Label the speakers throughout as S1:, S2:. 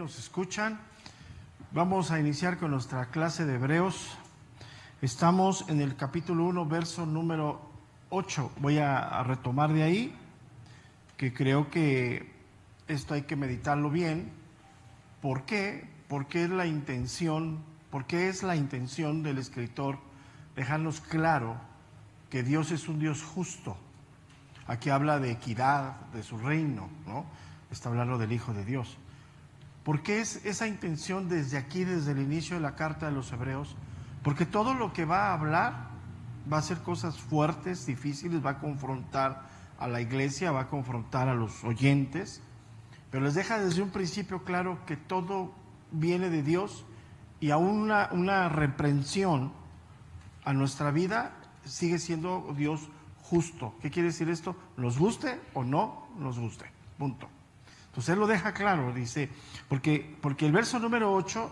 S1: nos escuchan. Vamos a iniciar con nuestra clase de Hebreos. Estamos en el capítulo 1, verso número 8. Voy a retomar de ahí, que creo que esto hay que meditarlo bien. ¿Por qué? Porque es la intención del escritor dejarnos claro que Dios es un Dios justo. Aquí habla de equidad, de su reino, ¿no? Está hablando del Hijo de Dios. ¿Por qué es esa intención desde aquí, desde el inicio de la carta de los Hebreos? Porque todo lo que va a hablar va a ser cosas fuertes, difíciles, va a confrontar a la iglesia, va a confrontar a los oyentes, pero les deja desde un principio claro que todo viene de Dios y aún una reprensión a nuestra vida sigue siendo Dios justo. ¿Qué quiere decir esto? Nos guste o no nos guste, punto. Entonces él lo deja claro, dice, porque el verso número 8,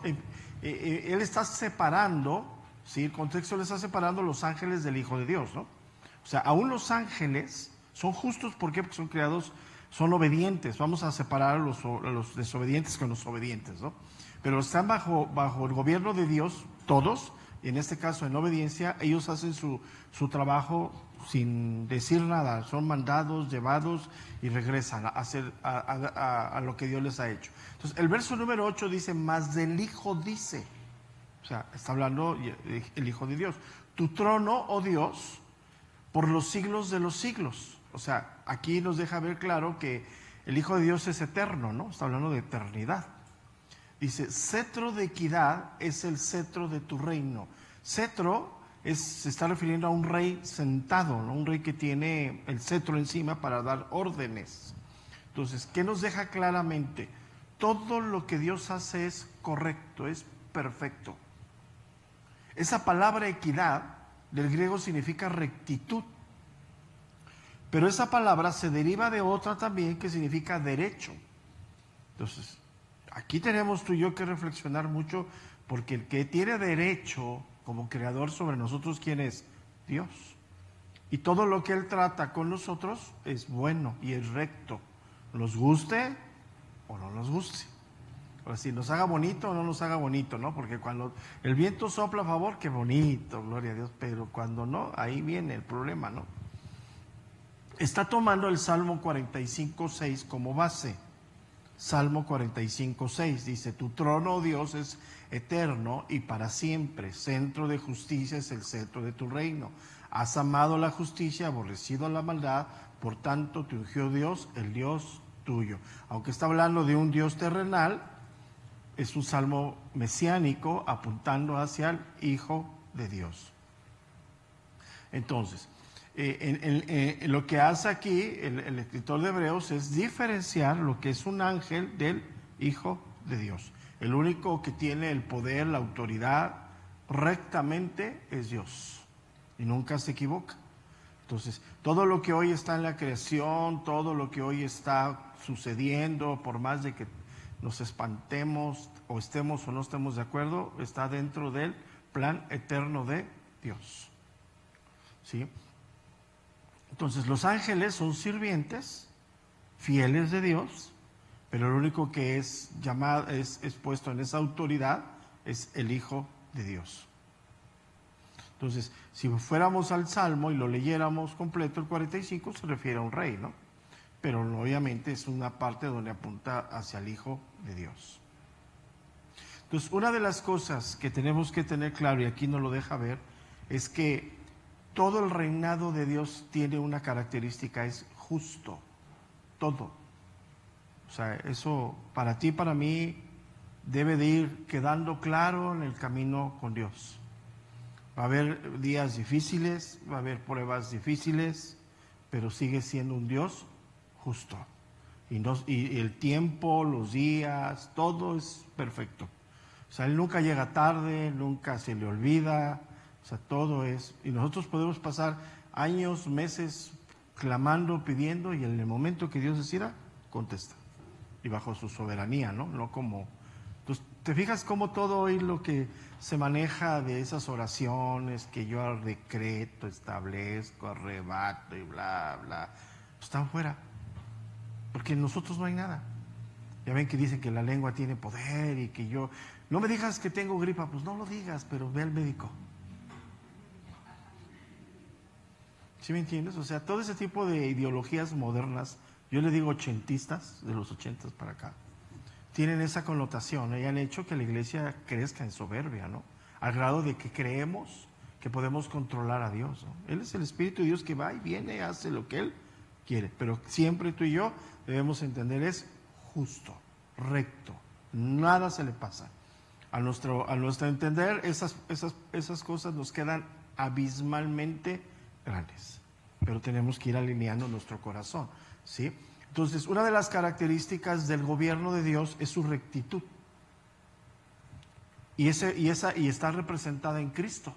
S1: él está separando, ¿sí? El contexto le está separando los ángeles del Hijo de Dios, ¿no? O sea, aún los ángeles son justos, ¿por qué? Porque son creados, son obedientes. Vamos a separar a los desobedientes con los obedientes, ¿no? Pero están bajo el gobierno de Dios, todos, y en este caso en obediencia, ellos hacen su trabajo sin decir nada, son mandados, llevados y regresan a hacer a lo que Dios les ha hecho. Entonces, el verso número 8 dice, mas del Hijo dice, o sea, está hablando el Hijo de Dios, tu trono, oh Dios, por los siglos de los siglos. O sea, aquí nos deja ver claro que el Hijo de Dios es eterno, ¿no? Está hablando de eternidad. Dice, cetro de equidad es el cetro de tu reino. Cetro se está refiriendo a un rey sentado, ¿no? Un rey que tiene el cetro encima para dar órdenes. Entonces, ¿qué nos deja claramente? Todo lo que Dios hace es correcto, es perfecto. Esa palabra equidad del griego significa rectitud, pero esa palabra se deriva de otra también que significa derecho. Entonces, aquí tenemos tú y yo que reflexionar mucho, porque el que tiene derecho como creador sobre nosotros, ¿quién es? Dios. Y todo lo que Él trata con nosotros es bueno y es recto, nos guste o no nos guste. O si nos haga bonito o no nos haga bonito, ¿no? Porque cuando el viento sopla a favor, qué bonito, gloria a Dios, pero cuando no, ahí viene el problema, ¿no? Está tomando el Salmo 45:6 como base. Salmo 45:6 dice, tu trono, oh Dios, es eterno y para siempre, centro de justicia es el centro de tu reino. Has amado la justicia, aborrecido la maldad, por tanto te ungió Dios, el Dios tuyo. Aunque está hablando de un Dios terrenal, es un salmo mesiánico apuntando hacia el Hijo de Dios. Entonces, lo que hace aquí el escritor de Hebreos es diferenciar lo que es un ángel del Hijo de Dios. El único que tiene el poder, la autoridad rectamente es Dios y nunca se equivoca. Entonces, todo lo que hoy está en la creación, todo lo que hoy está sucediendo, por más de que nos espantemos o estemos o no estemos de acuerdo, está dentro del plan eterno de Dios. ¿Sí? Entonces, los ángeles son sirvientes, fieles de Dios, pero el único que es llamado, es puesto en esa autoridad, es el Hijo de Dios. Entonces, si fuéramos al Salmo y lo leyéramos completo, el 45 se refiere a un rey, ¿no? Pero obviamente es una parte donde apunta hacia el Hijo de Dios. Entonces, una de las cosas que tenemos que tener claro, y aquí nos lo deja ver, es que todo el reinado de Dios tiene una característica, es justo, todo. O sea, eso para ti, para mí, debe de ir quedando claro en el camino con Dios. Va a haber días difíciles, va a haber pruebas difíciles, pero sigue siendo un Dios justo. Y el tiempo, los días, todo es perfecto. O sea, Él nunca llega tarde, nunca se le olvida. O sea, todo es, y nosotros podemos pasar años, meses clamando, pidiendo, y en el momento que Dios decida, contesta. Y bajo su soberanía, ¿no? No como... Entonces, ¿te fijas cómo todo hoy lo que se maneja de esas oraciones que yo decreto, establezco, arrebato y bla, bla, están fuera? Porque en nosotros no hay nada. Ya ven que dicen que la lengua tiene poder y que yo... No me digas que tengo gripa, pues no lo digas, pero ve al médico. ¿Sí me entiendes? O sea, todo ese tipo de ideologías modernas, yo le digo ochentistas, de los 80 para acá, tienen esa connotación, y han hecho que la iglesia crezca en soberbia, ¿no? Al grado de que creemos que podemos controlar a Dios, ¿no? Él es el Espíritu de Dios que va y viene, hace lo que Él quiere, pero siempre tú y yo debemos entender es justo, recto, nada se le pasa. A nuestro entender, esas cosas nos quedan abismalmente grandes, pero tenemos que ir alineando nuestro corazón, ¿sí? Entonces, una de las características del gobierno de Dios es su rectitud, y está representada en Cristo.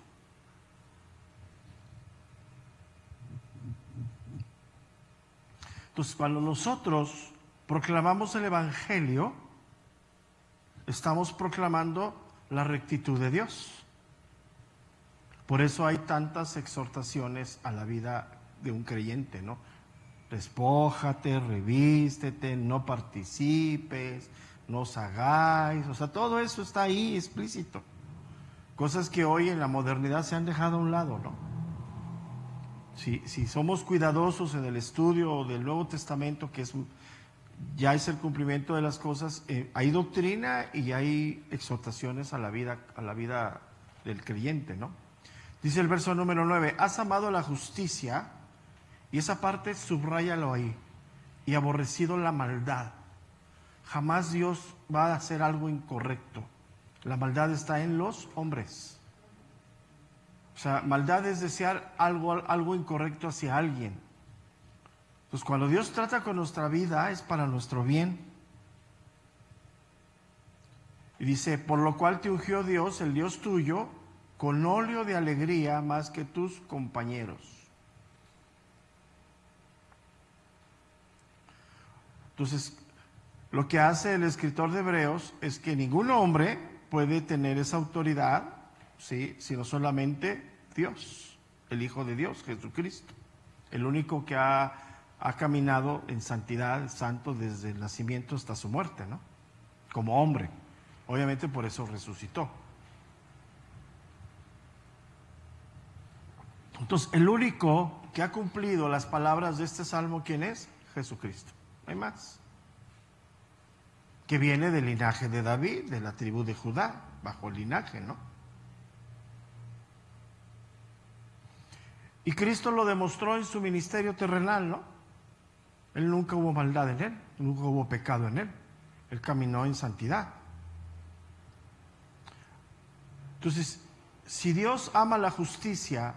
S1: Entonces, cuando nosotros proclamamos el Evangelio, estamos proclamando la rectitud de Dios. Por eso hay tantas exhortaciones a la vida de un creyente, ¿no? Despójate, revístete, no participes, no os hagáis. O sea, todo eso está ahí explícito. Cosas que hoy en la modernidad se han dejado a un lado, ¿no? Si somos cuidadosos en el estudio del Nuevo Testamento, que ya es el cumplimiento de las cosas, hay doctrina y hay exhortaciones a la vida del creyente, ¿no? Dice el verso número 9, has amado la justicia, y esa parte subráyalo ahí, y aborrecido la maldad. Jamás Dios va a hacer algo incorrecto. La maldad está en los hombres. O sea, maldad es desear algo incorrecto hacia alguien. Entonces, cuando Dios trata con nuestra vida, es para nuestro bien. Y dice, por lo cual te ungió Dios, el Dios tuyo, con óleo de alegría más que tus compañeros. Entonces, lo que hace el escritor de Hebreos es que ningún hombre puede tener esa autoridad, ¿sí?, sino solamente Dios, el Hijo de Dios, Jesucristo, el único que ha caminado en santidad, santo, desde el nacimiento hasta su muerte, ¿no? Como hombre. Obviamente por eso resucitó. Entonces, el único que ha cumplido las palabras de este salmo, ¿quién es? Jesucristo. No hay más. Que viene del linaje de David, de la tribu de Judá, bajo el linaje, ¿no? Y Cristo lo demostró en su ministerio terrenal, ¿no? Él nunca hubo maldad en él, nunca hubo pecado en él. Él caminó en santidad. Entonces, si Dios ama la justicia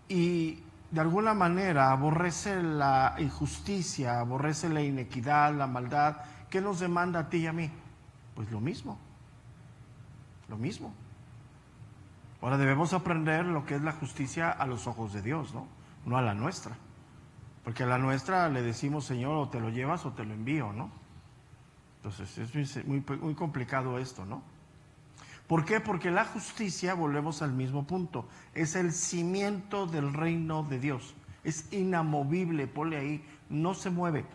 S1: y de alguna manera aborrece la injusticia, aborrece la inequidad, la maldad, ¿qué nos demanda a ti y a mí? Pues lo mismo. Lo mismo. Ahora debemos aprender lo que es la justicia a los ojos de Dios, ¿no? No a la nuestra. Porque a la nuestra le decimos, Señor, o te lo llevas o te lo envío, ¿no? Entonces es muy complicado esto, ¿no? ¿Por qué? Porque la justicia, volvemos al mismo punto, es el cimiento del reino de Dios. Es inamovible, ponle ahí, no se mueve.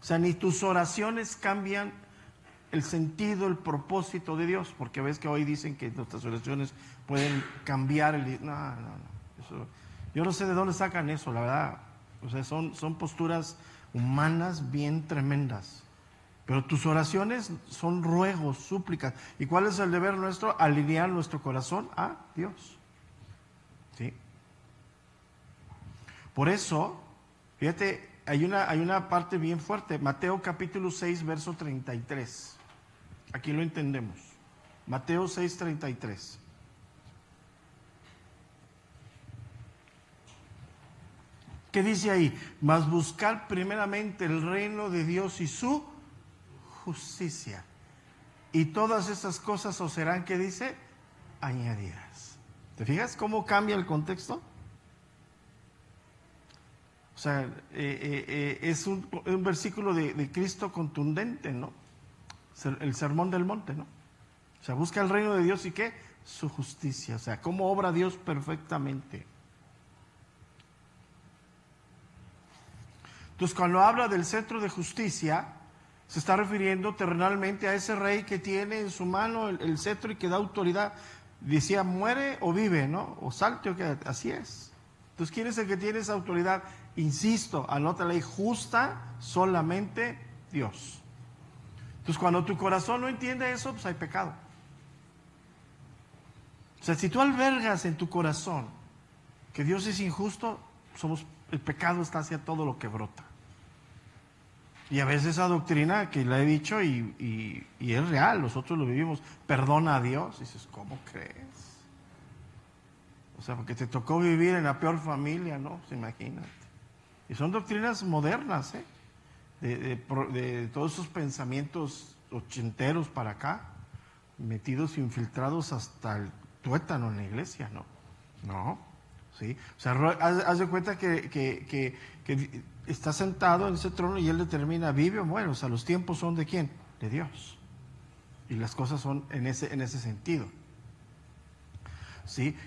S1: O sea, ni tus oraciones cambian el sentido, el propósito de Dios, porque ves que hoy dicen que nuestras oraciones pueden cambiar el... No. Eso, yo no sé de dónde sacan eso, la verdad. O sea, son posturas humanas bien tremendas. Pero tus oraciones son ruegos, súplicas. ¿Y cuál es el deber nuestro? Alinear nuestro corazón a Dios. ¿Sí? Por eso, fíjate, hay una parte bien fuerte. Mateo capítulo 6, verso 33. Aquí lo entendemos. Mateo 6, 33. ¿Qué dice ahí? Mas buscar primeramente el reino de Dios y su justicia. Y todas estas cosas os serán, ¿qué dice? Añadidas. ¿Te fijas cómo cambia el contexto? O sea, es un versículo de Cristo contundente, ¿no? El sermón del monte, ¿no? O sea, busca el reino de Dios y ¿qué? Su justicia. O sea, cómo obra Dios perfectamente. Entonces, cuando habla del centro de justicia, Se está refiriendo terrenalmente a ese rey que tiene en su mano el cetro y que da autoridad. Decía, muere o vive, ¿no? O salte o quédate. Así es. Entonces, ¿quién es el que tiene esa autoridad? Insisto, anota la ley justa, solamente Dios. Entonces, cuando tu corazón no entiende eso, pues hay pecado. O sea, si tú albergas en tu corazón que Dios es injusto, el pecado está hacia todo lo que brota. Y a veces esa doctrina que la he dicho y es real, nosotros lo vivimos, perdona a Dios. Y dices, ¿cómo crees? O sea, porque te tocó vivir en la peor familia, ¿no? Pues imagínate. Y son doctrinas modernas, ¿eh? De todos esos pensamientos ochenteros para acá, metidos, infiltrados hasta el tuétano en la iglesia, ¿no? No, ¿sí? O sea, haz de cuenta que está sentado en ese trono y él determina, vive o muere. O sea, los tiempos son ¿de quién? De Dios. Y las cosas son en ese sentido. ¿Sí?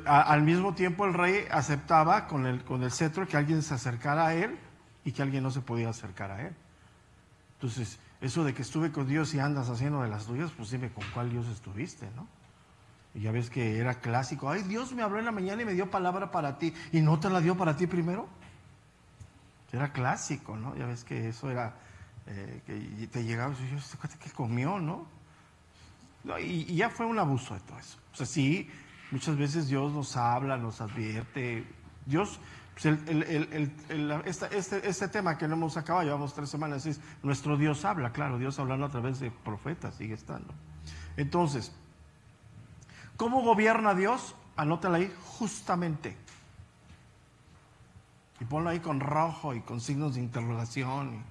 S1: Al mismo tiempo el rey aceptaba con el cetro que alguien se acercara a él y que alguien no se podía acercar a él. Entonces, eso de que estuve con Dios y andas haciendo de las tuyas, pues dime con cuál Dios estuviste, ¿no? Y ya ves que era clásico, ay, Dios me habló en la mañana y me dio palabra para ti, ¿y no te la dio para ti primero? Era clásico, ¿no? Ya ves que eso era, que te llegaba y yo, este cuate que comió, ¿no? Y ya fue un abuso de todo eso. O sea, sí, muchas veces Dios nos habla, nos advierte. Dios, pues este tema que no hemos acabado, llevamos 3 semanas, es nuestro Dios habla, claro, Dios hablando a través de profetas, sigue estando. Entonces, ¿cómo gobierna Dios? Anótala ahí, justamente. Y ponlo ahí con rojo y con signos de interrogación.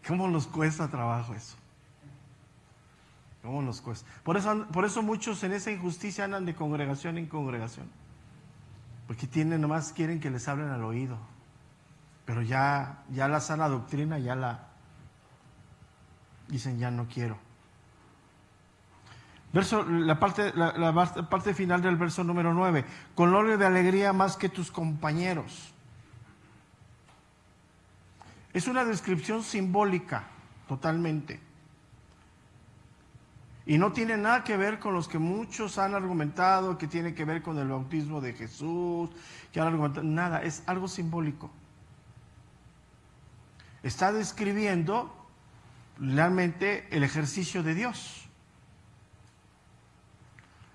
S1: ¿Cómo nos cuesta trabajo eso? ¿Cómo nos cuesta? Por eso muchos en esa injusticia andan de congregación en congregación. Porque nomás quieren que les hablen al oído. Pero ya la sana doctrina, dicen, ya no quiero. La parte final del verso número 9. Con óleo de alegría más que tus compañeros. Es una descripción simbólica, totalmente. Y no tiene nada que ver con los que muchos han argumentado, que tiene que ver con el bautismo de Jesús, que han argumentado, nada, es algo simbólico. Está describiendo realmente el ejercicio de Dios.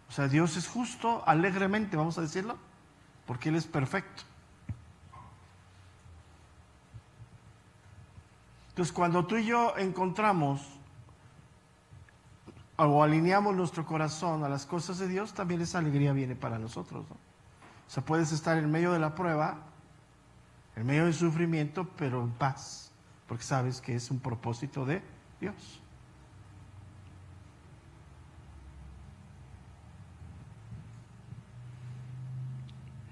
S1: O sea, Dios es justo, alegremente, vamos a decirlo, porque Él es perfecto. Entonces, cuando tú y yo encontramos o alineamos nuestro corazón a las cosas de Dios, también esa alegría viene para nosotros, ¿no? O sea, puedes estar en medio de la prueba, en medio del sufrimiento, pero en paz, porque sabes que es un propósito de Dios.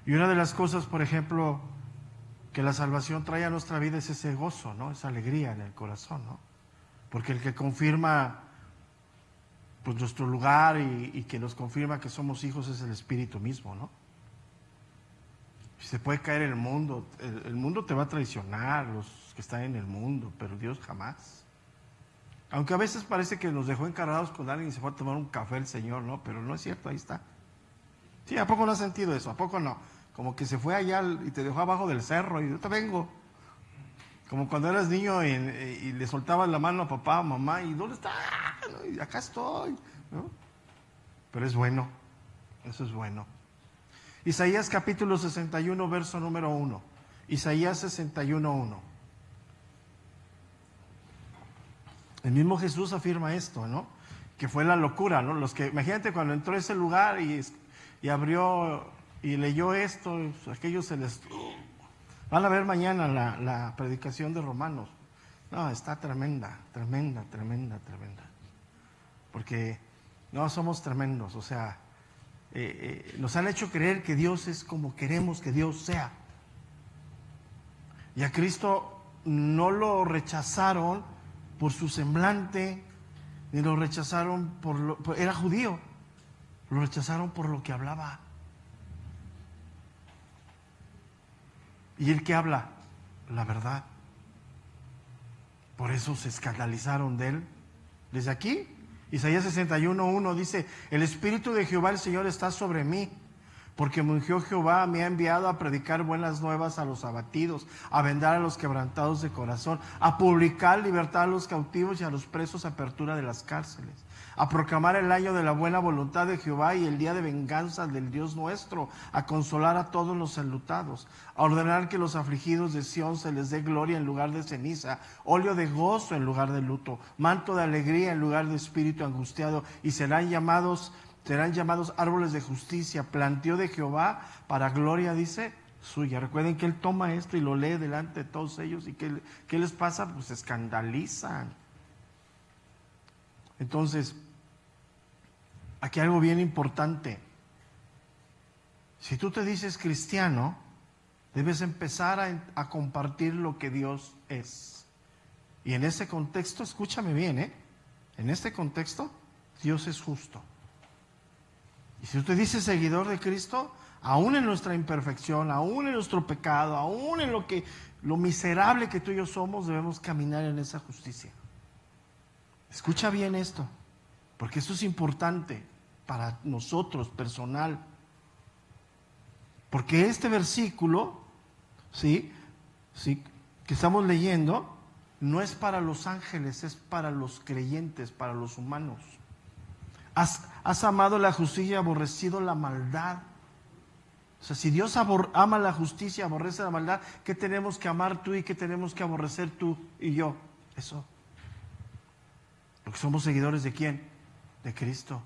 S1: Y una de las cosas, por ejemplo, que la salvación trae a nuestra vida es ese gozo, ¿no? Esa alegría en el corazón, ¿no? Porque el que confirma pues nuestro lugar y que nos confirma que somos hijos es el Espíritu mismo, ¿no? Se puede caer el mundo te va a traicionar, los que están en el mundo, pero Dios jamás. Aunque a veces parece que nos dejó encargados con alguien y se fue a tomar un café el Señor, ¿no? Pero no es cierto, ahí está. Sí, ¿a poco no has sentido eso? ¿A poco no? Como que se fue allá y te dejó abajo del cerro y yo te vengo. Como cuando eras niño y le soltabas la mano a papá o mamá y ¿dónde está? Y acá estoy, ¿no? Pero es bueno, eso es bueno. Isaías capítulo 61, verso número 1. Isaías 61, 1. El mismo Jesús afirma esto, ¿no? Que fue la locura, ¿no? Imagínate cuando entró a ese lugar y abrió y leyó esto, aquellos se les... Van a ver mañana la predicación de Romanos. No, está tremenda. Porque no somos tremendos, o sea, nos han hecho creer que Dios es como queremos que Dios sea. Y a Cristo no lo rechazaron por su semblante, ni lo rechazaron era judío, lo rechazaron por lo que hablaba. ¿Y el que habla? La verdad. Por eso se escandalizaron de él. Desde aquí, Isaías 61:1 dice: el Espíritu de Jehová el Señor está sobre mí, porque me ungió Jehová, me ha enviado a predicar buenas nuevas a los abatidos, a vendar a los quebrantados de corazón, a publicar libertad a los cautivos y a los presos, apertura de las cárceles, a proclamar el año de la buena voluntad de Jehová y el día de venganza del Dios nuestro, a consolar a todos los enlutados, a ordenar que los afligidos de Sión se les dé gloria en lugar de ceniza, óleo de gozo en lugar de luto, manto de alegría en lugar de espíritu angustiado, y serán llamados árboles de justicia, plantío de Jehová para gloria, dice, suya. Recuerden que él toma esto y lo lee delante de todos ellos, y ¿qué les pasa? Pues se escandalizan. Entonces, aquí algo bien importante. Si tú te dices cristiano, debes empezar a compartir lo que Dios es. Y en ese contexto, escúchame bien, en este contexto, Dios es justo. Y si usted dice seguidor de Cristo, aún en nuestra imperfección, aún en nuestro pecado, aún en lo miserable que tú y yo somos, debemos caminar en esa justicia. Escucha bien esto, porque esto es importante para nosotros, personal. Porque este versículo, ¿sí? Que estamos leyendo, no es para los ángeles, es para los creyentes, para los humanos. Has amado la justicia y aborrecido la maldad. O sea, si Dios ama la justicia y aborrece la maldad, ¿qué tenemos que amar tú y qué tenemos que aborrecer tú y yo? Eso. Porque somos seguidores ¿de quién? De Cristo.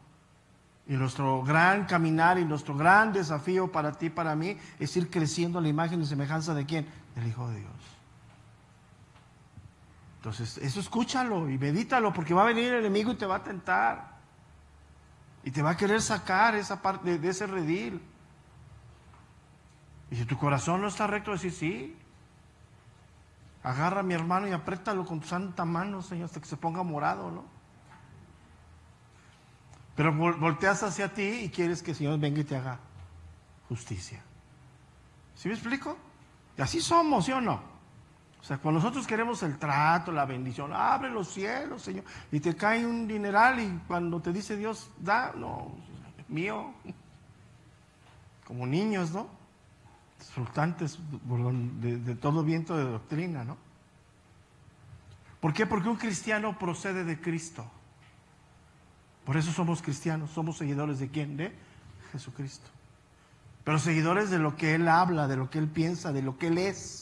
S1: Y nuestro gran caminar y nuestro gran desafío para ti y para mí es ir creciendo a la imagen y semejanza ¿de quién? Del Hijo de Dios. Entonces, eso escúchalo y medítalo, porque va a venir el enemigo y te va a tentar. Y te va a querer sacar esa parte de ese redil. Y si tu corazón no está recto, decir sí. Agarra a mi hermano y apriétalo con tu santa mano, Señor, hasta que se ponga morado, ¿no? Pero volteas hacia ti y quieres que el Señor venga y te haga justicia. ¿Sí me explico? Y así somos, ¿sí o no? O sea, cuando nosotros queremos el trato, la bendición, abre los cielos, Señor, y te cae un dineral y cuando te dice Dios, da, no, mío. Como niños, ¿no? Disfrutantes de todo viento de doctrina, ¿no? ¿Por qué? Porque un cristiano procede de Cristo. Por eso somos cristianos, somos seguidores ¿de quién? De Jesucristo. Pero seguidores de lo que Él habla, de lo que Él piensa, de lo que Él es.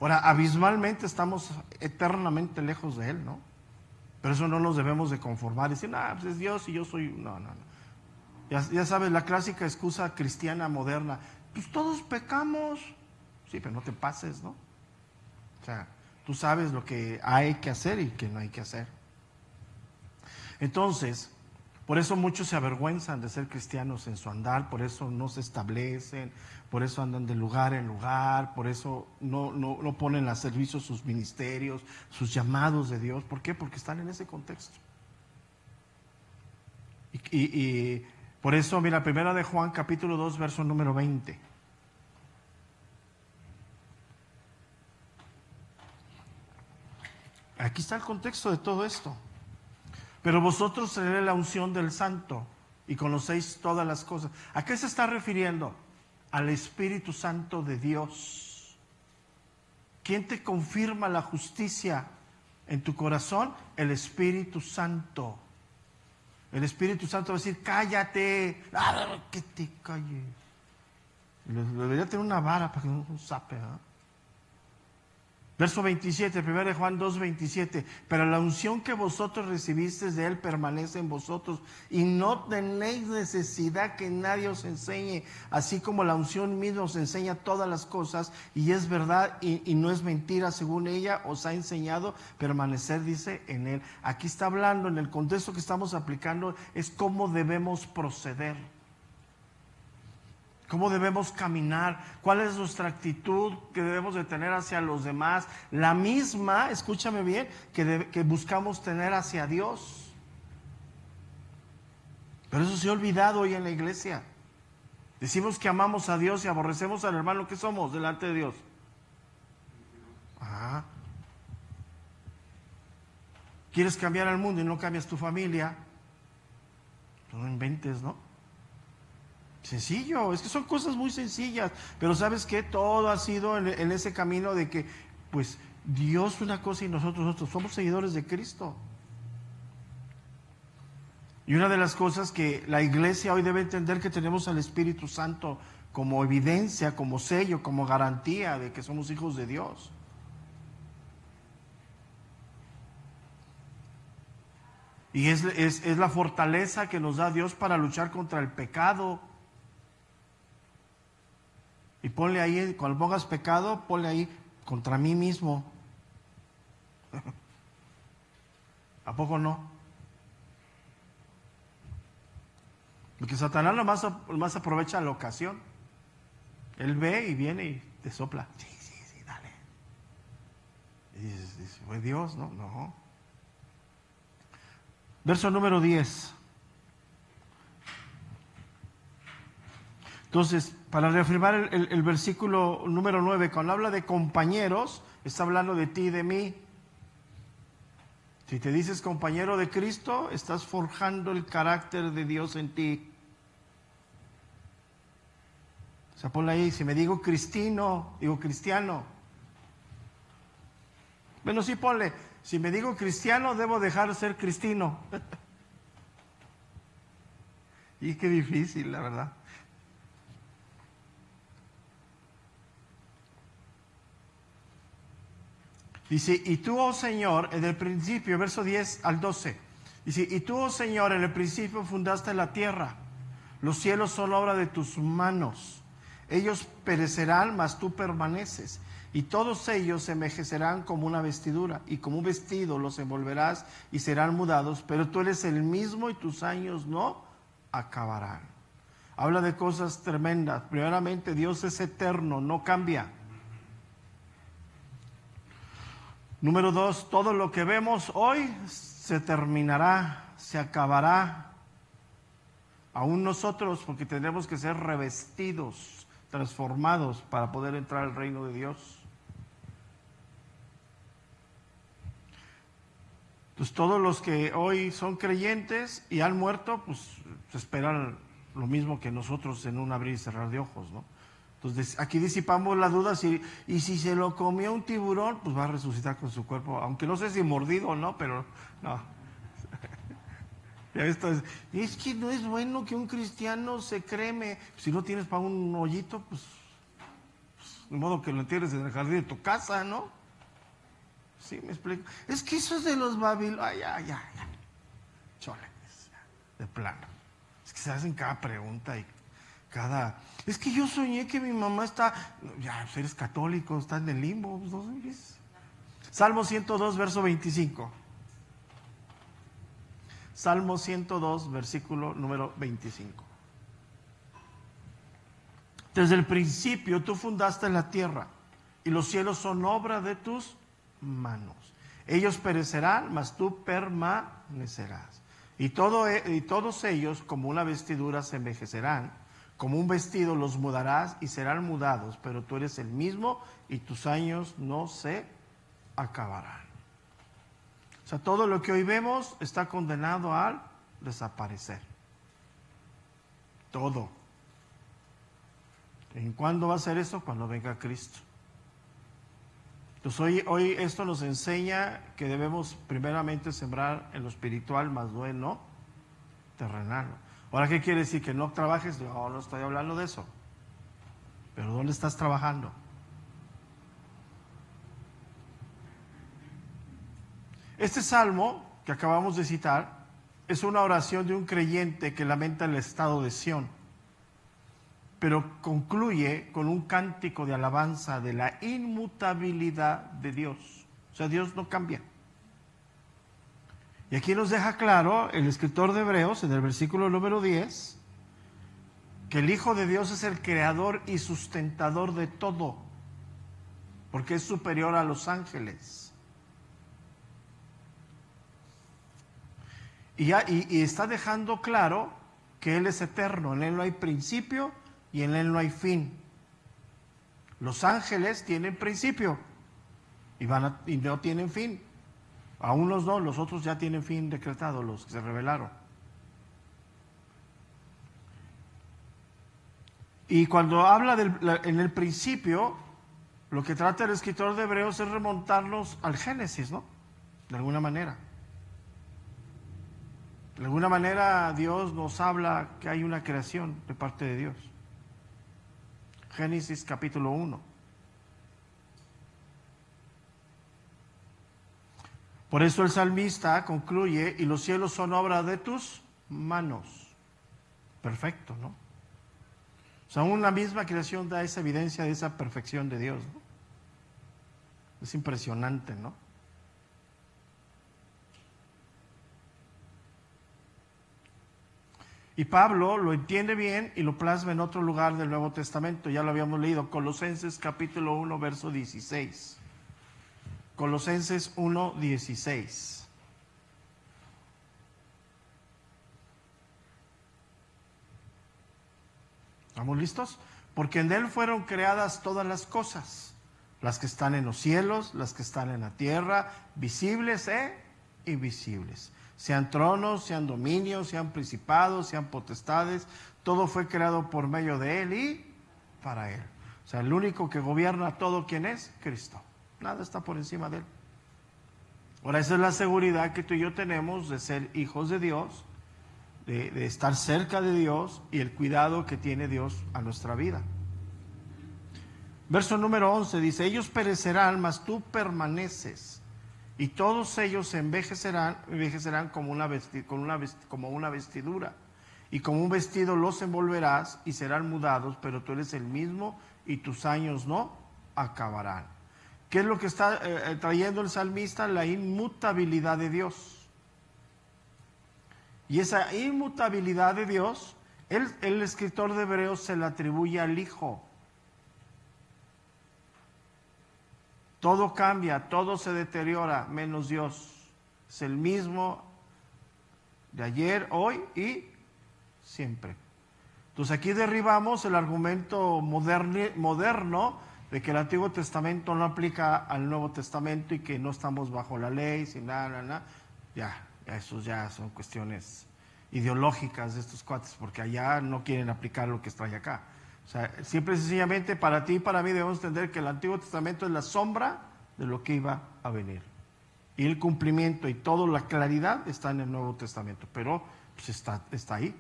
S1: Ahora, abismalmente estamos eternamente lejos de Él, ¿no? Pero eso no nos debemos de conformar y decir, pues es Dios y yo soy... No. Ya sabes, la clásica excusa cristiana moderna, pues todos pecamos. Sí, pero no te pases, ¿no? O sea, tú sabes lo que hay que hacer y que no hay que hacer. Entonces, por eso muchos se avergüenzan de ser cristianos en su andar, por eso no se establecen, por eso andan de lugar en lugar, por eso no ponen a servicio sus ministerios, sus llamados de Dios. ¿Por qué? Porque están en ese contexto. Y por eso, mira, 1 de Juan capítulo 2, verso número 20. Aquí está el contexto de todo esto. Pero vosotros tenéis la unción del Santo y conocéis todas las cosas. ¿A qué se está refiriendo? Al Espíritu Santo de Dios. ¿Quién te confirma la justicia en tu corazón? El Espíritu Santo. El Espíritu Santo va a decir, cállate, que te calle. Debería tener una vara para que no sape, ¿eh? Verso 27, 1 de Juan 2, 27. Pero la unción que vosotros recibisteis de Él permanece en vosotros y no tenéis necesidad que nadie os enseñe, así como la unción misma os enseña todas las cosas y es verdad y no es mentira, según ella os ha enseñado permanecer, dice, en Él. Aquí está hablando, en el contexto que estamos aplicando, es cómo debemos proceder. ¿Cómo debemos caminar? ¿Cuál es nuestra actitud que debemos de tener hacia los demás? La misma, escúchame bien, que buscamos tener hacia Dios. Pero eso se ha olvidado hoy en la iglesia. Decimos que amamos a Dios y aborrecemos al hermano. ¿Qué somos delante de Dios? Quieres cambiar al mundo y no cambias tu familia, no inventes, ¿no? Sencillo, es que son cosas muy sencillas, pero ¿sabes qué? Todo ha sido en ese camino de que, pues, Dios una cosa y nosotros somos seguidores de Cristo. Y una de las cosas que la iglesia hoy debe entender, que tenemos al Espíritu Santo como evidencia, como sello, como garantía de que somos hijos de Dios. Y es la fortaleza que nos da Dios para luchar contra el pecado. Y ponle ahí, cuando pongas pecado, ponle ahí, contra mí mismo. ¿A poco no? Porque Satanás nomás aprovecha la ocasión. Él ve y viene y te sopla. Sí, dale. Y dices, ¿fue Dios? No. Verso número 10. Entonces, para reafirmar el versículo número 9, cuando habla de compañeros, está hablando de ti y de mí. Si te dices compañero de Cristo, estás forjando el carácter de Dios en ti. O sea, ponle ahí, si me digo cristiano. Bueno, sí, ponle, si me digo cristiano, debo dejar de ser cristino. Y qué difícil, la verdad. Dice, y tú, oh Señor, en el principio, verso 10 al 12. Dice, y tú, oh Señor, en el principio fundaste la tierra. Los cielos son obra de tus manos. Ellos perecerán, mas tú permaneces. Y todos ellos se envejecerán como una vestidura. Y como un vestido los envolverás y serán mudados. Pero tú eres el mismo y tus años no acabarán. Habla de cosas tremendas. Primeramente, Dios es eterno, no cambia. Número 2, todo lo que vemos hoy se terminará, se acabará. Aún nosotros, porque tendremos que ser revestidos, transformados para poder entrar al reino de Dios. Entonces, todos los que hoy son creyentes y han muerto, pues se esperan lo mismo que nosotros en un abrir y cerrar de ojos, ¿no? Entonces, aquí disipamos la duda, y si se lo comió un tiburón, pues va a resucitar con su cuerpo, aunque no sé si mordido o no, pero no. Esto es que no es bueno que un cristiano se creme. Si no tienes para un hoyito, pues de modo que lo entierres en el jardín de tu casa, ¿no? Sí, me explico. Es que eso es de los babilonios. Ya. Chole, de plano. Es que se hacen cada pregunta y es que yo soñé que mi mamá está, ya, pues eres católico, está en el limbo, ¿no? Salmo 102, verso 25. Salmo 102, versículo número 25. Desde el principio tú fundaste la tierra, y los cielos son obra de tus manos. Ellos perecerán, mas tú permanecerás. Y todos ellos, como una vestidura, se envejecerán. Como un vestido los mudarás y serán mudados, pero tú eres el mismo y tus años no se acabarán. O sea, todo lo que hoy vemos está condenado al desaparecer. Todo. ¿En cuándo va a ser eso? Cuando venga Cristo. Entonces hoy esto nos enseña que debemos primeramente sembrar en lo espiritual, más no en lo terrenal. Ahora, ¿qué quiere decir? ¿Que no trabajes? No estoy hablando de eso. Pero ¿dónde estás trabajando? Este salmo que acabamos de citar es una oración de un creyente que lamenta el estado de Sión, pero concluye con un cántico de alabanza de la inmutabilidad de Dios. O sea, Dios no cambia. Y aquí nos deja claro el escritor de Hebreos, en el versículo número 10, que el Hijo de Dios es el creador y sustentador de todo, porque es superior a los ángeles. Y está dejando claro que Él es eterno, en Él no hay principio y en Él no hay fin. Los ángeles tienen principio y no tienen fin. A unos no, los otros ya tienen fin decretado, los que se rebelaron. Y cuando habla en el principio, lo que trata el escritor de Hebreos es remontarnos al Génesis, ¿no? De alguna manera. De alguna manera Dios nos habla que hay una creación de parte de Dios. Génesis capítulo 1. Por eso el salmista concluye, y los cielos son obra de tus manos. Perfecto, ¿no? O sea, una misma creación da esa evidencia de esa perfección de Dios, ¿no? Es impresionante, ¿no? Y Pablo lo entiende bien y lo plasma en otro lugar del Nuevo Testamento. Ya lo habíamos leído, Colosenses capítulo 1, verso 16. Colosenses 1, 16. ¿Estamos listos? Porque en Él fueron creadas todas las cosas, las que están en los cielos, las que están en la tierra, visibles e invisibles. Sean tronos, sean dominios, sean principados, sean potestades, todo fue creado por medio de Él y para Él. O sea, el único que gobierna todo, ¿quién es? Cristo. Nada está por encima de Él. Ahora, esa es la seguridad que tú y yo tenemos de ser hijos de Dios, de estar cerca de Dios y el cuidado que tiene Dios a nuestra vida. Verso número 11 dice, ellos perecerán, mas tú permaneces, y todos ellos envejecerán como una vestidura, y como un vestido los envolverás y serán mudados, pero tú eres el mismo y tus años no acabarán. ¿Qué es lo que está trayendo el salmista? La inmutabilidad de Dios. Y esa inmutabilidad de Dios, el escritor de Hebreos se la atribuye al Hijo. Todo cambia, todo se deteriora, menos Dios. Es el mismo de ayer, hoy y siempre. Entonces aquí derribamos el argumento moderno de que el Antiguo Testamento no aplica al Nuevo Testamento y que no estamos bajo la ley, sin nada. Ya, esos ya son cuestiones ideológicas de estos cuates, porque allá no quieren aplicar lo que está acá. O sea, simple y sencillamente para ti y para mí debemos entender que el Antiguo Testamento es la sombra de lo que iba a venir. Y el cumplimiento y toda la claridad está en el Nuevo Testamento, pero pues está ahí.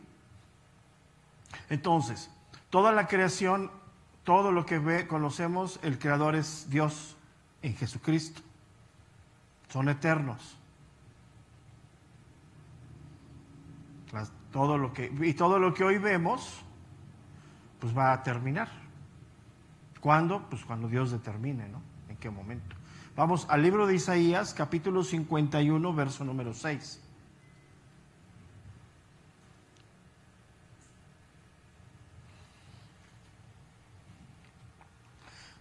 S1: Entonces, toda la creación, todo lo que conocemos, el Creador es Dios en Jesucristo. Son eternos. Todo lo que hoy vemos, pues va a terminar. ¿Cuándo? Pues cuando Dios determine, ¿no? ¿En qué momento? Vamos al libro de Isaías, capítulo 51, verso número 6.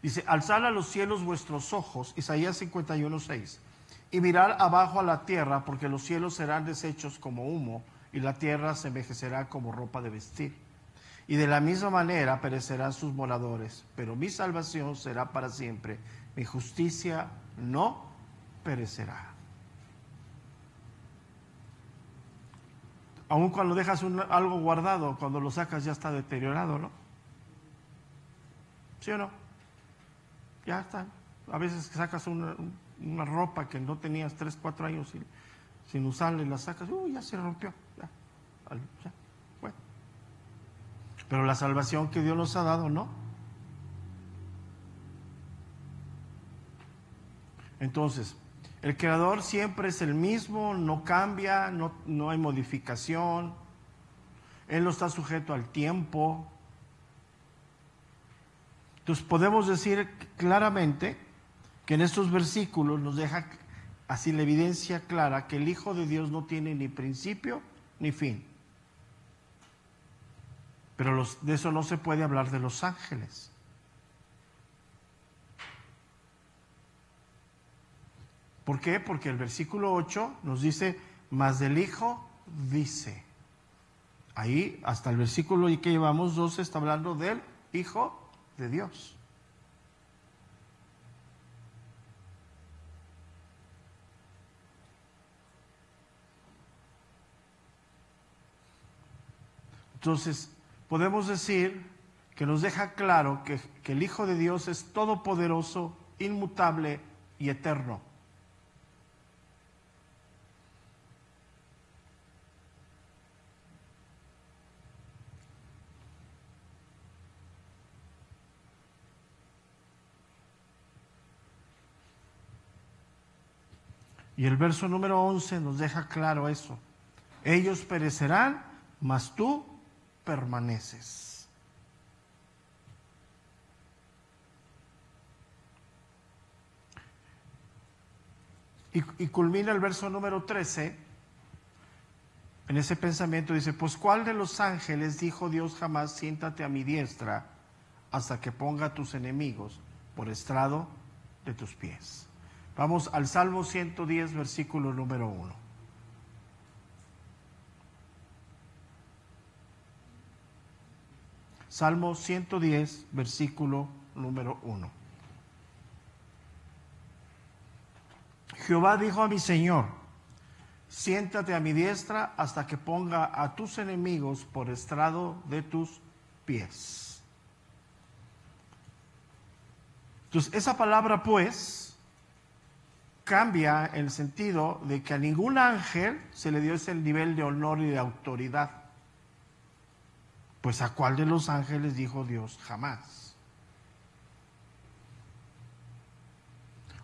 S1: Dice, alzad a los cielos vuestros ojos, Isaías 51, 6, y mirad abajo a la tierra, porque los cielos serán deshechos como humo, y la tierra se envejecerá como ropa de vestir. Y de la misma manera perecerán sus moradores, pero mi salvación será para siempre, mi justicia no perecerá. Aun cuando dejas algo guardado, cuando lo sacas ya está deteriorado, ¿no? ¿Sí o no? Ya está. A veces sacas una ropa que no tenías 3, 4 años sin usarla y la sacas, ya se rompió. Ya, bueno. Pero la salvación que Dios nos ha dado, no. Entonces, el Creador siempre es el mismo, no cambia, no hay modificación. Él no está sujeto al tiempo. Entonces podemos decir claramente que en estos versículos nos deja así la evidencia clara que el Hijo de Dios no tiene ni principio ni fin. Pero de eso no se puede hablar de los ángeles. ¿Por qué? Porque el versículo 8 nos dice, mas del Hijo dice. Ahí, hasta el versículo que llevamos 12, está hablando del Hijo de Dios. Entonces, podemos decir que nos deja claro que el Hijo de Dios es todopoderoso, inmutable y eterno. Y el verso número 11 nos deja claro eso. Ellos perecerán, mas tú permaneces. Y culmina el verso número 13 en ese pensamiento. Dice, pues ¿cuál de los ángeles dijo Dios jamás, siéntate a mi diestra hasta que ponga a tus enemigos por estrado de tus pies? Vamos al Salmo 110, versículo número 1. Salmo 110, versículo número 1. Jehová dijo a mi Señor, siéntate a mi diestra hasta que ponga a tus enemigos por estrado de tus pies. Entonces, esa palabra pues cambia el sentido de que a ningún ángel se le dio ese nivel de honor y de autoridad. Pues ¿a cuál de los ángeles dijo Dios jamás?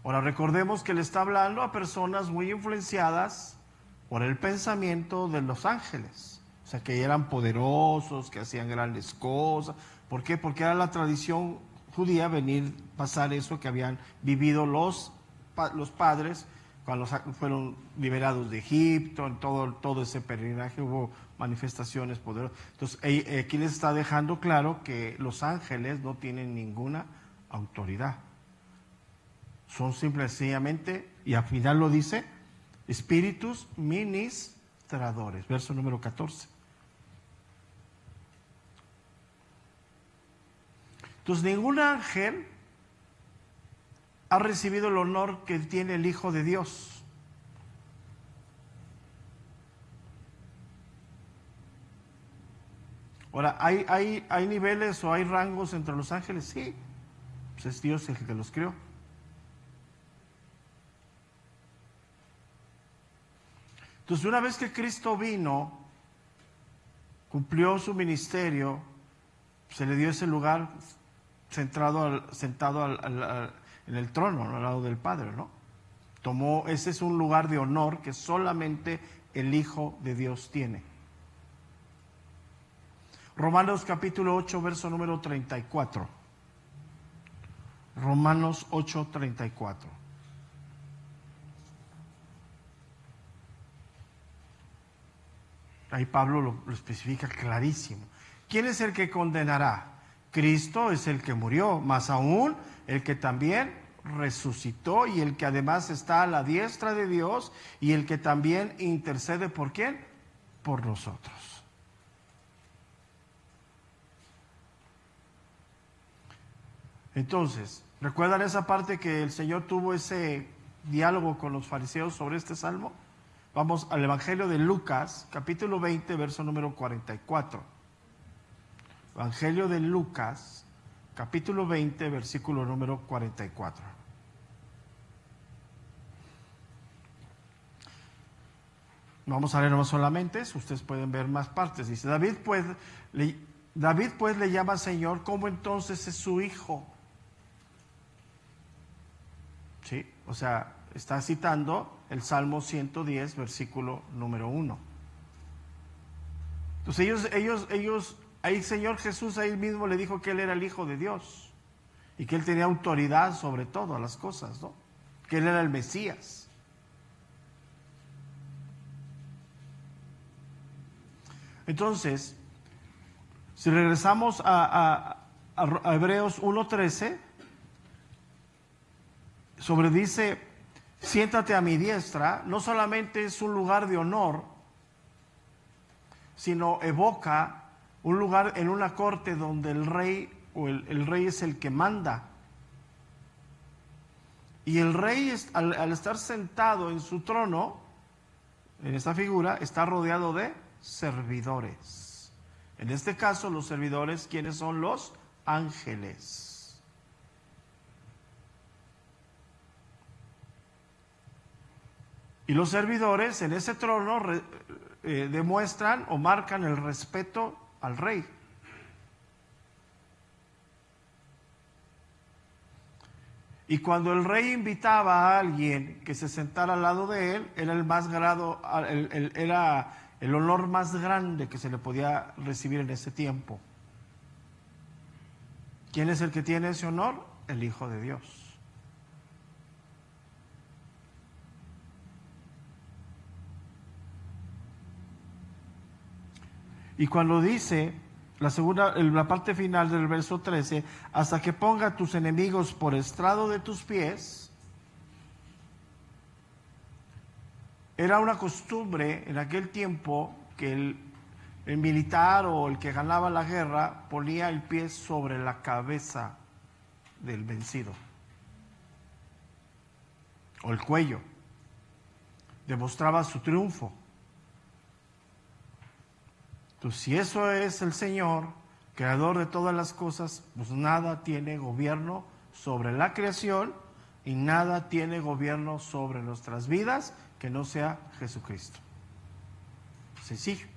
S1: Ahora recordemos que le está hablando a personas muy influenciadas por el pensamiento de los ángeles. O sea, que eran poderosos, que hacían grandes cosas. ¿Por qué? Porque era la tradición judía pasar eso que habían vivido los padres cuando fueron liberados de Egipto. En todo ese peregrinaje hubo manifestaciones poderosas. Entonces, aquí les está dejando claro que los ángeles no tienen ninguna autoridad. Son sencillamente, y al final lo dice, espíritus ministradores. Verso número 14. Entonces, ningún ángel ha recibido el honor que tiene el Hijo de Dios. Ahora, ¿hay niveles o hay rangos entre los ángeles? Sí, pues es Dios el que los creó. Entonces, una vez que Cristo vino, cumplió su ministerio, se le dio ese lugar sentado en el trono, al lado del Padre, ¿no? Ese es un lugar de honor que solamente el Hijo de Dios tiene. Romanos capítulo 8, verso número 34. Romanos 8, 34. Ahí Pablo lo especifica clarísimo. ¿Quién es el que condenará? Cristo es el que murió, más aún el que también resucitó y el que además está a la diestra de Dios y el que también intercede ¿por quién? Por nosotros. Entonces, ¿recuerdan esa parte que el Señor tuvo ese diálogo con los fariseos sobre este salmo? Vamos al Evangelio de Lucas, capítulo 20, verso número 44. Evangelio de Lucas, capítulo 20, versículo número 44. Vamos a leer nomás solamente, ustedes pueden ver más partes. Dice, David pues le llama Señor, ¿cómo entonces es su hijo? ¿Sí? O sea, está citando el Salmo 110, versículo número 1. Entonces ellos, ahí el Señor Jesús ahí mismo le dijo que Él era el Hijo de Dios y que Él tenía autoridad sobre todas las cosas, ¿no? Que Él era el Mesías. Entonces, si regresamos a Hebreos 1:13, dice, siéntate a mi diestra, no solamente es un lugar de honor, sino evoca un lugar en una corte donde el rey o el rey es el que manda. Y el rey, al estar sentado en su trono, en esta figura, está rodeado de servidores. En este caso, los servidores, ¿quiénes son? Los ángeles. Y los servidores en ese trono demuestran o marcan el respeto al rey. Y cuando el rey invitaba a alguien que se sentara al lado de él, era era el honor más grande que se le podía recibir en ese tiempo. ¿Quién es el que tiene ese honor? El Hijo de Dios. Y cuando dice la parte final del verso 13, hasta que ponga a tus enemigos por estrado de tus pies, era una costumbre en aquel tiempo que el militar o el que ganaba la guerra ponía el pie sobre la cabeza del vencido o el cuello, demostraba su triunfo. Entonces, si eso es el Señor, creador de todas las cosas, pues nada tiene gobierno sobre la creación y nada tiene gobierno sobre nuestras vidas que no sea Jesucristo. Sencillo.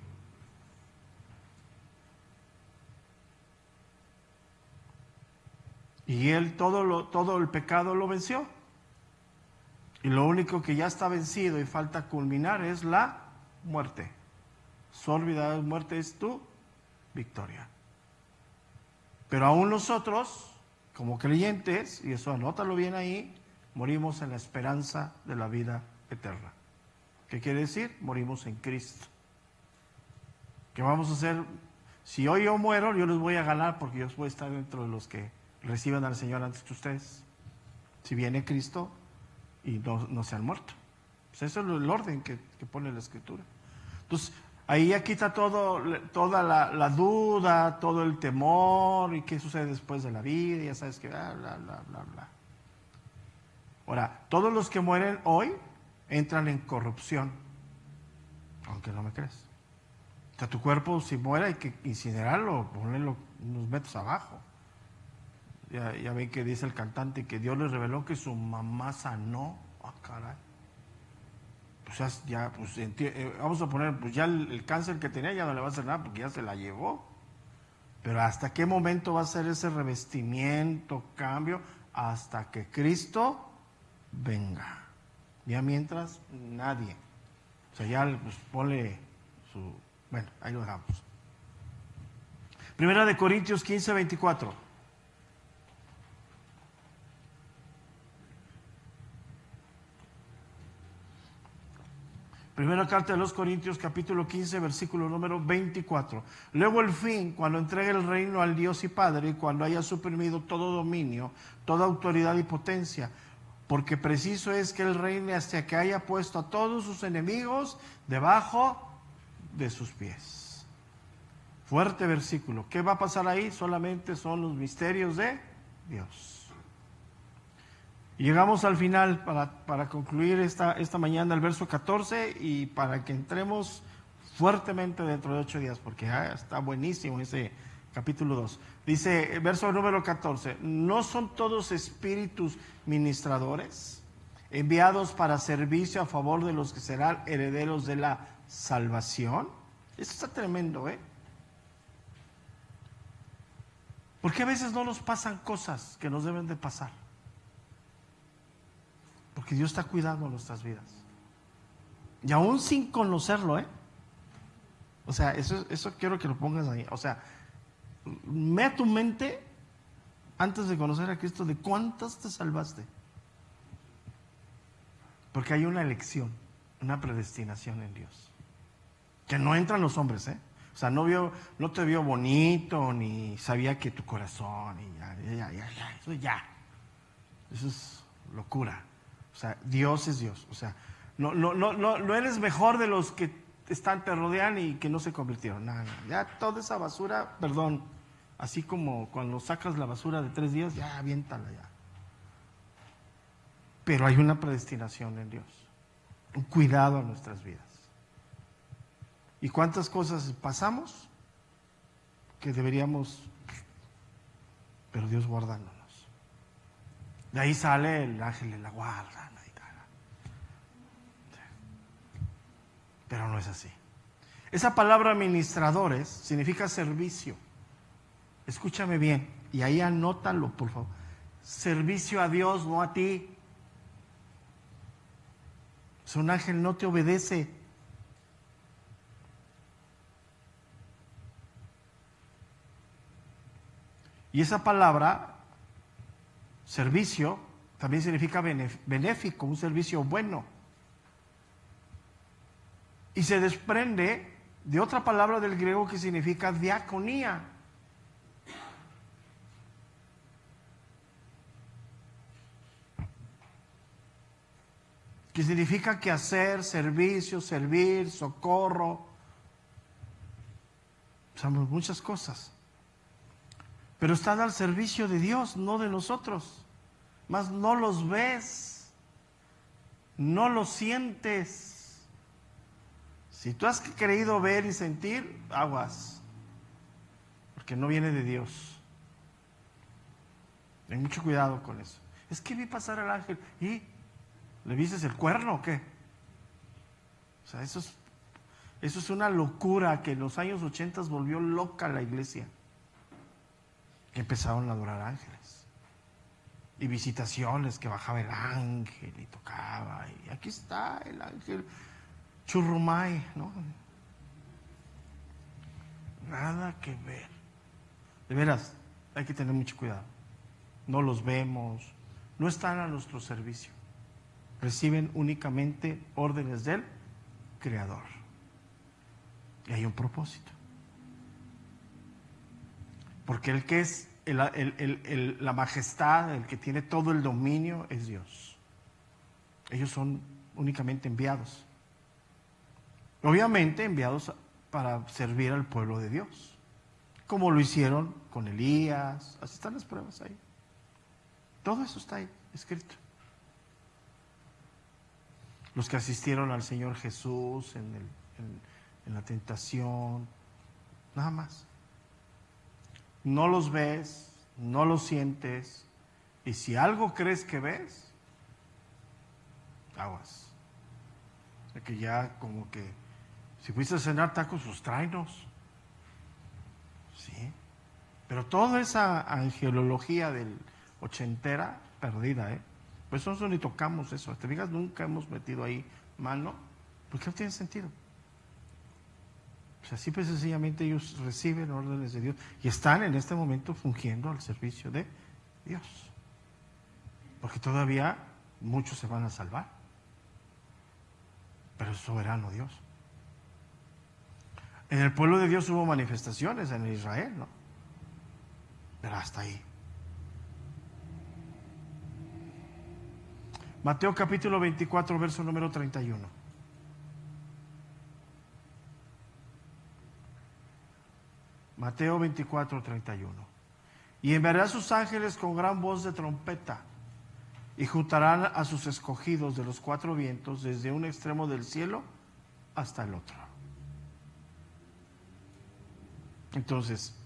S1: Y Él todo el pecado lo venció. Y lo único que ya está vencido y falta culminar es la muerte. Su olvidada muerte es tu victoria. Pero aún nosotros, como creyentes, y eso anótalo bien ahí, morimos en la esperanza de la vida eterna. ¿Qué quiere decir? Morimos en Cristo. ¿Qué vamos a hacer? Si hoy yo muero, yo les voy a ganar porque yo voy a estar dentro de los que reciban al Señor antes que ustedes. Si viene Cristo y no se han muerto. Pues eso es el orden que pone la Escritura. Entonces, ahí ya quita toda la duda, todo el temor y qué sucede después de la vida, ya sabes que bla, bla, bla, bla, bla. Ahora, todos los que mueren hoy entran en corrupción, aunque no me crees. O sea, tu cuerpo si muere hay que incinerarlo, ponerlo unos metros abajo. Ya ven que dice el cantante que Dios le reveló que su mamá sanó. Ah, caray. Pues ya, pues, vamos a poner, pues ya el cáncer que tenía ya no le va a hacer nada porque ya se la llevó. Pero ¿hasta qué momento va a ser ese revestimiento, cambio? Hasta que Cristo venga. Ya mientras, nadie. O sea, ya pues, ponle su... Bueno, ahí lo dejamos. Primera de Corintios 15, 24. Primera carta de los Corintios, capítulo 15, versículo número 24. Luego el fin, cuando entregue el reino al Dios y Padre, y cuando haya suprimido todo dominio, toda autoridad y potencia, porque preciso es que Él reine hasta que haya puesto a todos sus enemigos debajo de sus pies. Fuerte versículo. ¿Qué va a pasar ahí? Solamente son los misterios de Dios. Y llegamos al final para concluir esta mañana el verso 14 y para que entremos fuertemente dentro de 8 días, porque está buenísimo ese capítulo 2. Dice, verso número 14, ¿no son todos espíritus ministradores, enviados para servicio a favor de los que serán herederos de la salvación? Eso está tremendo, ¿eh? Porque a veces no nos pasan cosas que nos deben de pasar. Porque Dios está cuidando nuestras vidas. Y aún sin conocerlo, ¿eh? O sea, eso quiero que lo pongas ahí. O sea, ve a tu mente, antes de conocer a Cristo, de cuántas te salvaste. Porque hay una elección, una predestinación en Dios. Que no entran los hombres, ¿eh? O sea, no te vio bonito, ni sabía que tu corazón, y ya. Eso es locura. O sea, Dios es Dios. O sea, no eres mejor de los que te rodean y que no se convirtieron. Nada. Ya toda esa basura, perdón, así como cuando sacas la basura de 3 días, ya aviéntala ya. Pero hay una predestinación en Dios, un cuidado a nuestras vidas. ¿Y cuántas cosas pasamos? que deberíamos, pero Dios guardándonos. De ahí sale el ángel de la guarda. Pero no es así. Esa palabra administradores significa servicio. Escúchame bien, y ahí anótalo, por favor. Servicio a Dios, no a ti. Si un ángel no te obedece. Y esa palabra, servicio, también significa benéfico, un servicio bueno. Y se desprende de otra palabra del griego que significa diaconía. Que significa que hacer, servicio, servir, socorro. Usamos muchas cosas. Pero están al servicio de Dios, no de nosotros. Mas no los ves, no los sientes. Si tú has querido ver y sentir, aguas, porque no viene de Dios. Ten mucho cuidado con eso. Es que vi pasar al ángel y ¿le viste el cuerno o qué? O sea, eso es una locura que en los años 80 volvió loca la iglesia. Que empezaron a adorar ángeles. Y visitaciones que bajaba el ángel y tocaba. Y aquí está el ángel. Churrumay, ¿no? Nada que ver. De veras, hay que tener mucho cuidado. No los vemos, no están a nuestro servicio. Reciben únicamente órdenes del Creador. Y hay un propósito. Porque el que es la majestad, el que tiene todo el dominio, es Dios. Ellos son únicamente enviados. Obviamente enviados para servir al pueblo de Dios, como lo hicieron con Elías. Así están las pruebas ahí. Todo eso está ahí escrito. Los que asistieron al Señor Jesús en la tentación, nada más. No los ves, no los sientes, y si algo crees que ves, aguas. De que ya como que si fuiste a cenar tacos, pues tráenos. Sí. Pero toda esa angelología del ochentera, perdida, ¿eh? Pues nosotros ni tocamos eso. Te fijas, nunca hemos metido ahí mano, porque no tiene sentido. O sea, simple y sencillamente ellos reciben órdenes de Dios y están en este momento fungiendo al servicio de Dios. Porque todavía muchos se van a salvar. Pero es soberano Dios. En el pueblo de Dios hubo manifestaciones en Israel, ¿no? Pero hasta ahí. Mateo capítulo 24, verso número 31. Mateo 24, 31. Y enviará a sus ángeles con gran voz de trompeta, y juntarán a sus escogidos de los cuatro vientos, desde un extremo del cielo hasta el otro. Entonces,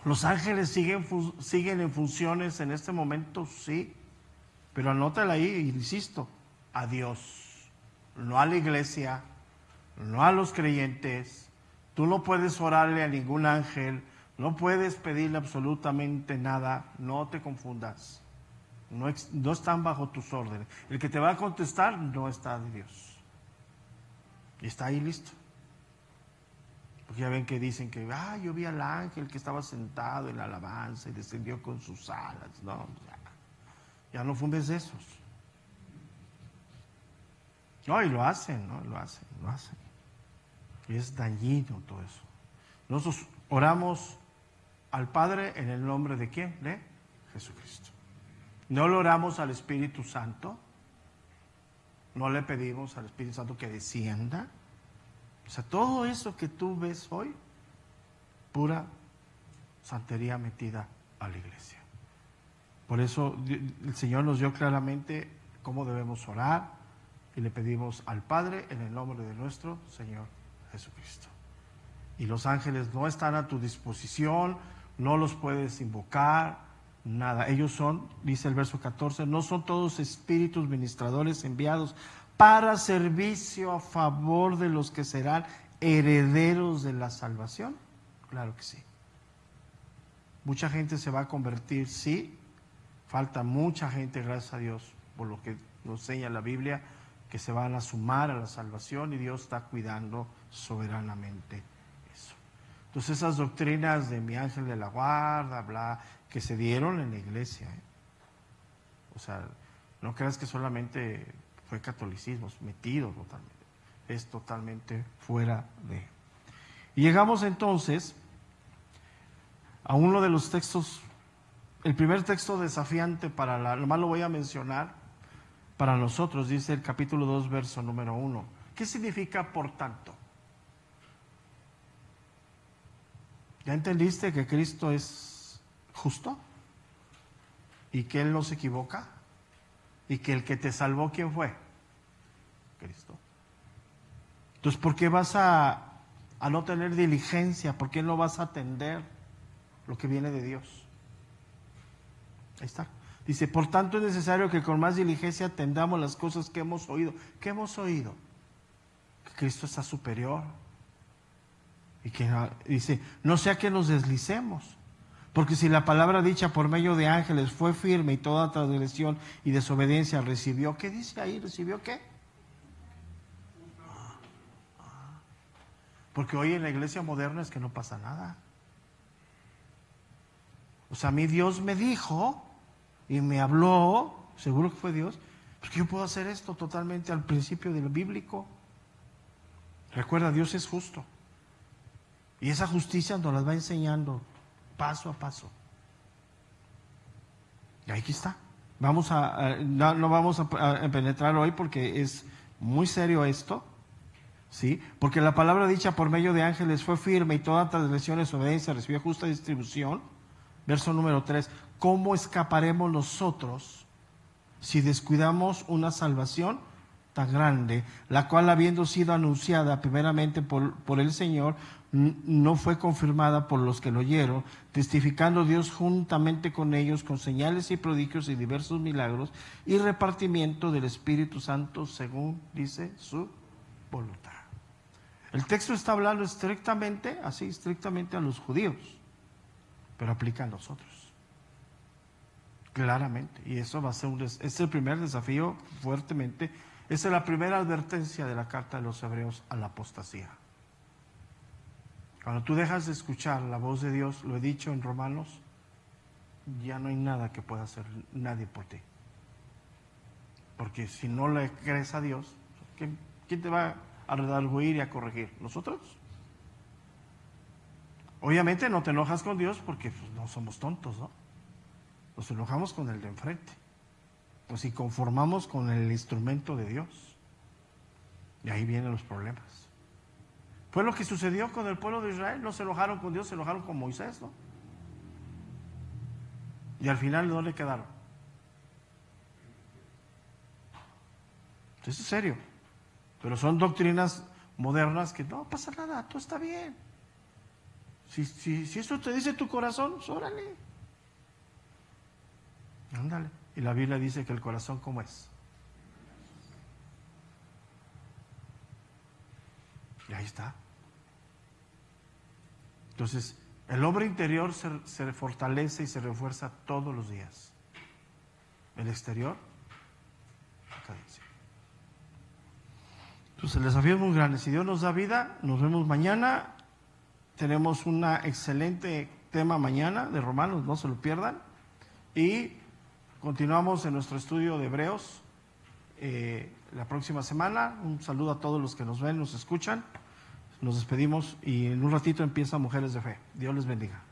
S1: los ángeles siguen en funciones en este momento, sí, pero anótala ahí, insisto, a Dios, no a la iglesia, no a los creyentes. Tú no puedes orarle a ningún ángel, no puedes pedirle absolutamente nada, no te confundas. No están bajo tus órdenes. El que te va a contestar no está de Dios. Y está ahí listo. Porque ya ven que dicen que, yo vi al ángel que estaba sentado en la alabanza y descendió con sus alas. No, ya no fundes de esos. No, y lo hacen, ¿no? Lo hacen. Y es dañino todo eso. Nosotros oramos al Padre en el nombre de ¿quién? De Jesucristo. No lo oramos al Espíritu Santo. No le pedimos al Espíritu Santo que descienda. O sea, todo eso que tú ves hoy, pura santería metida a la iglesia. Por eso el Señor nos dio claramente cómo debemos orar y le pedimos al Padre en el nombre de nuestro Señor Jesucristo. Y los ángeles no están a tu disposición, no los puedes invocar, nada. Ellos son, dice el verso 14, no son todos espíritus ministradores enviados para servicio a favor de los que serán herederos de la salvación. Claro que sí. Mucha gente se va a convertir, sí. Falta mucha gente, gracias a Dios, por lo que nos enseña la Biblia, que se van a sumar a la salvación, y Dios está cuidando soberanamente eso. Entonces esas doctrinas de mi ángel de la guarda, bla, que se dieron en la iglesia, o sea, no creas que solamente fue catolicismo, es metido totalmente, es totalmente fuera de. Y llegamos entonces a uno de los textos, el primer texto desafiante para nomás lo voy a mencionar para nosotros, dice el capítulo 2, verso número 1. ¿Qué significa por tanto? ¿Ya entendiste que Cristo es justo? ¿Y que Él no se equivoca? ¿Y que el que te salvó, quién fue? Cristo. Entonces, ¿por qué vas a no tener diligencia? ¿Por qué no vas a atender lo que viene de Dios? Ahí está. Dice, por tanto es necesario que con más diligencia atendamos las cosas que hemos oído. ¿Qué hemos oído? Que Cristo está superior. Y que dice, no sea que nos deslicemos. Porque si la palabra dicha por medio de ángeles fue firme y toda transgresión y desobediencia recibió, ¿qué dice ahí? ¿Recibió qué? Porque hoy en la iglesia moderna es que no pasa nada. O sea, a mí Dios me dijo y me habló, seguro que fue Dios, porque yo puedo hacer esto totalmente al principio del bíblico. Recuerda, Dios es justo. Y esa justicia nos la va enseñando paso a paso. Y aquí está. No vamos a penetrar hoy porque es muy serio esto, ¿sí? Porque la palabra dicha por medio de ángeles fue firme y toda transgresión y desobediencia recibió justa distribución. Verso número 3. ¿Cómo escaparemos nosotros si descuidamos una salvación tan grande, la cual, habiendo sido anunciada primeramente por el Señor, no fue confirmada por los que lo oyeron, testificando Dios juntamente con ellos con señales y prodigios y diversos milagros y repartimiento del Espíritu Santo según dice su voluntad? El texto está hablando estrictamente a los judíos, pero aplica a nosotros. Claramente. Y eso va a ser es el primer desafío fuertemente. Esa es la primera advertencia de la carta de los Hebreos a la apostasía. Cuando tú dejas de escuchar la voz de Dios, lo he dicho en Romanos, ya no hay nada que pueda hacer nadie por ti. Porque si no le crees a Dios, ¿quién te va a redarguir y a corregir? ¿Nosotros? Obviamente no te enojas con Dios porque pues, no somos tontos, ¿no? Nos enojamos con el de enfrente. Pues si conformamos con el instrumento de Dios. Y ahí vienen los problemas. Fue lo que sucedió con el pueblo de Israel. No se enojaron con Dios, se enojaron con Moisés, ¿no? Y al final no le quedaron. Entonces es serio. Pero son doctrinas modernas que no pasa nada, todo está bien. Si eso te dice tu corazón, órale. Ándale. Y la Biblia dice que el corazón, ¿cómo es? Y ahí está. Entonces, el hombre interior se fortalece y se refuerza todos los días. El exterior, cadencia. Entonces, el desafío es muy grande. Si Dios nos da vida, nos vemos mañana. Tenemos un excelente tema mañana de Romanos, no se lo pierdan. Y continuamos en nuestro estudio de Hebreos la próxima semana. Un saludo a todos los que nos ven, nos escuchan. Nos despedimos y en un ratito empieza Mujeres de Fe. Dios les bendiga.